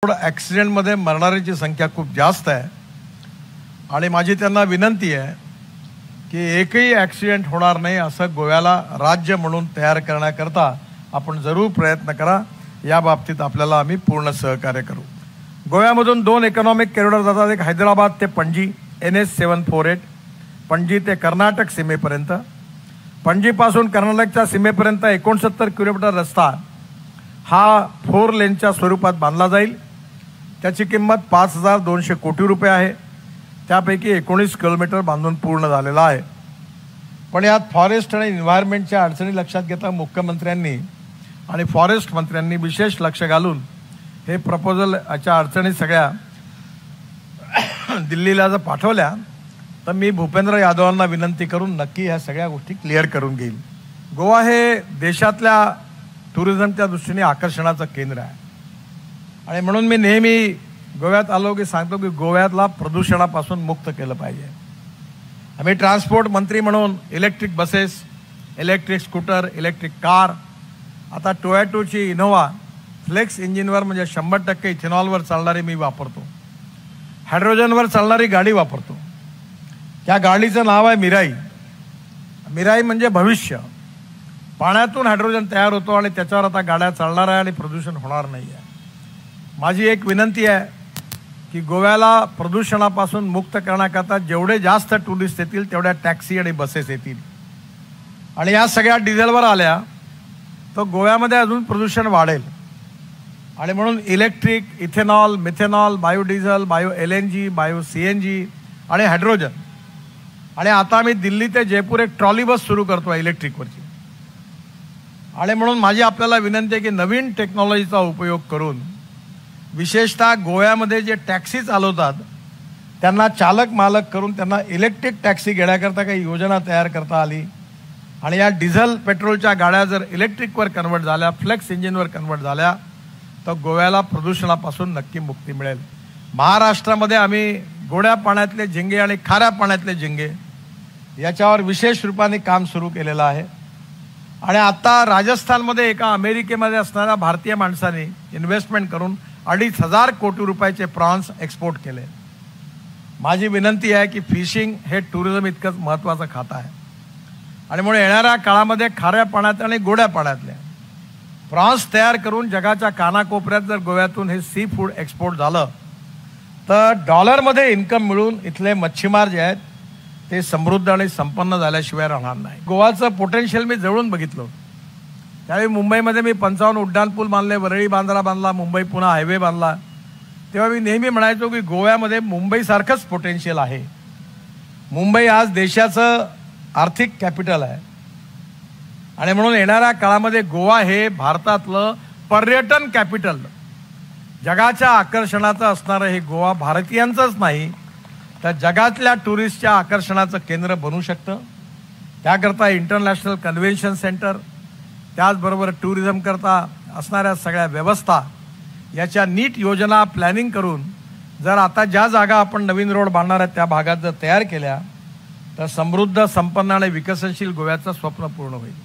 ॲक्सिडेंटमध्ये मरणाऱ्यांची संख्या खूप जास्त आहे आणि माझी त्यांना विनंती आहे की एकही ॲक्सिडेंट होणार नाही असं गोव्याला राज्य म्हणून तयार करण्याकरता आपण जरूर प्रयत्न करा। या बाबतीत आपल्याला आम्ही पूर्ण सहकार्य करू। गोव्यामधून 2 इकॉनॉमिक कॉरिडॉर जातात, एक हैदराबाद ते पणजी NH 748, पणजी ते कर्नाटक सीमेपर्यंत, पणजीपासून कर्नाटकच्या सीमेपर्यंत 69 किलोमीटर रस्ता हा 4 लेनच्या स्वरूपात बांधला जाईल। त्याची किंमत 5200 कोटी रुपये आहे। त्यापैकी 19 किलोमीटर बांधून पूर्ण झालेला आहे। पण यात फॉरेस्ट आणि एन्व्हायरमेंटच्या अडचणी लक्षात घेता मुख्यमंत्र्यांनी आणि फॉरेस्ट मंत्र्यांनी विशेष लक्ष घालून हे प्रपोजलच्या अडचणी सगळ्या दिल्लीला जर पाठवल्या तर मी भूपेंद्र यादवांना विनंती करून नक्की ह्या सगळ्या गोष्टी क्लिअर करून घेईल। गोवा हे देशातल्या टुरिझमच्या दृष्टीने आकर्षणाचं केंद्र आहे आणि म्हणून मी नेहमी गोव्यात आलो की सांगतो की गोव्यातला प्रदूषणापासून मुक्त केलं पाहिजे। आम्ही ट्रान्सपोर्ट मंत्री म्हणून electric buses, electric scooter, electric car, आता टोयोटोची इनोवा फ्लेक्स इंजिनवर म्हणजे 100% इथेनॉलवर चालणारी मी वापरतो, हायड्रोजनवर चालणारी गाडी वापरतो। त्या गाडीचं नाव आहे मिराई। मिराई म्हणजे भविष्य। पाण्यातून हायड्रोजन तयार होतो आणि त्याच्यावर आता गाड्या चालणार आहे आणि प्रदूषण होणार नाही आहे। माझी एक विनंती आहे की गोव्याला प्रदूषणापासून मुक्त करण्याकरता जेवढे जास्त टुरिस्ट येतील तेवढ्या टॅक्सी आणि बसेस येतील आणि या सगळ्या डिझेलवर आल्या तर गोव्यामध्ये अजून प्रदूषण वाढेल आणि म्हणून electric, ethanol, methanol, biodiesel, bio LNG, bio CNG आणि हायड्रोजन आणि आता आम्ही दिल्ली ते जयपूर एक ट्रॉली बस सुरू करतो इलेक्ट्रिकवरची आणि म्हणून माझी आपल्याला विनंती आहे की नवीन टेक्नॉलॉजीचा उपयोग करून विशेषतः गोव्यामध्ये जे टॅक्सी चालवतात त्यांना चालक मालक करून त्यांना इलेक्ट्रिक टॅक्सी घेण्याकरता काही योजना तयार करता आली आणि या डिझेल पेट्रोलच्या गाड्या जर इलेक्ट्रिकवर कन्वर्ट झाल्या, फ्लेक्स इंजिनवर कन्वर्ट झाल्या तर गोव्याला प्रदूषणापासून नक्की मुक्ती मिळेल। महाराष्ट्रामध्ये आम्ही गोड्या पाण्यातले झिंगे आणि खाऱ्या पाण्यातले झिंगे याच्यावर विशेष रूपाने काम सुरू केलेलं आहे आणि आता राजस्थानमध्ये एका अमेरिकेमध्ये असणाऱ्या भारतीय माणसाने इन्व्हेस्टमेंट करून 2500 कोटी रुपयाचे प्रॉन्स एक्सपोर्ट केले। माझी विनंती आहे की फिशिंग हे टुरिझम इतकंच महत्त्वाचं खातं आहे आणि म्हणून येणाऱ्या काळामध्ये खाऱ्या पाण्यात आणि गोड्या पाण्यातले प्रॉन्स तयार करून जगाच्या कानाकोपऱ्यात जर गोव्यातून हे सी फूड एक्सपोर्ट झालं तर डॉलरमध्ये इन्कम मिळून इथले मच्छीमार जे आहेत ते समृद्ध आणि संपन्न झाल्याशिवाय राहणार नाही। गोवाचं पोटेन्शियल मी जवळून बघितलं। त्यावेळी मुंबईमध्ये मी 55 उड्डाणपूल बांधले, वरळी बांद्रा बांधला, मुंबई पुणे हायवे बांधला, तेव्हा मी नेहमी म्हणायचो की गोव्यामध्ये मुंबईसारखंच पोटेन्शियल आहे। मुंबई आज देशाचं आर्थिक कॅपिटल आहे आणि म्हणून येणाऱ्या काळामध्ये गोवा हे भारतातलं पर्यटन कॅपिटल, जगाच्या आकर्षणाचं असणारं हे गोवा भारतीयांचंच नाही तर जगातल्या टुरिस्टच्या आकर्षणाचं केंद्र बनू शकतं। त्याकरता इंटरनॅशनल कन्व्हेन्शन सेंटर, त्याचबरोबर टुरिझम करता असणाऱ्या सगळ्या व्यवस्था याच्या नीट योजना प्लॅनिंग करून जर आता ज्या जागा आपण नवीन रोड बांधणार आहेत त्या भागात जर तयार केल्या तर समृद्ध, संपन्न आणि विकसनशील गोव्याचं स्वप्न पूर्ण होईल।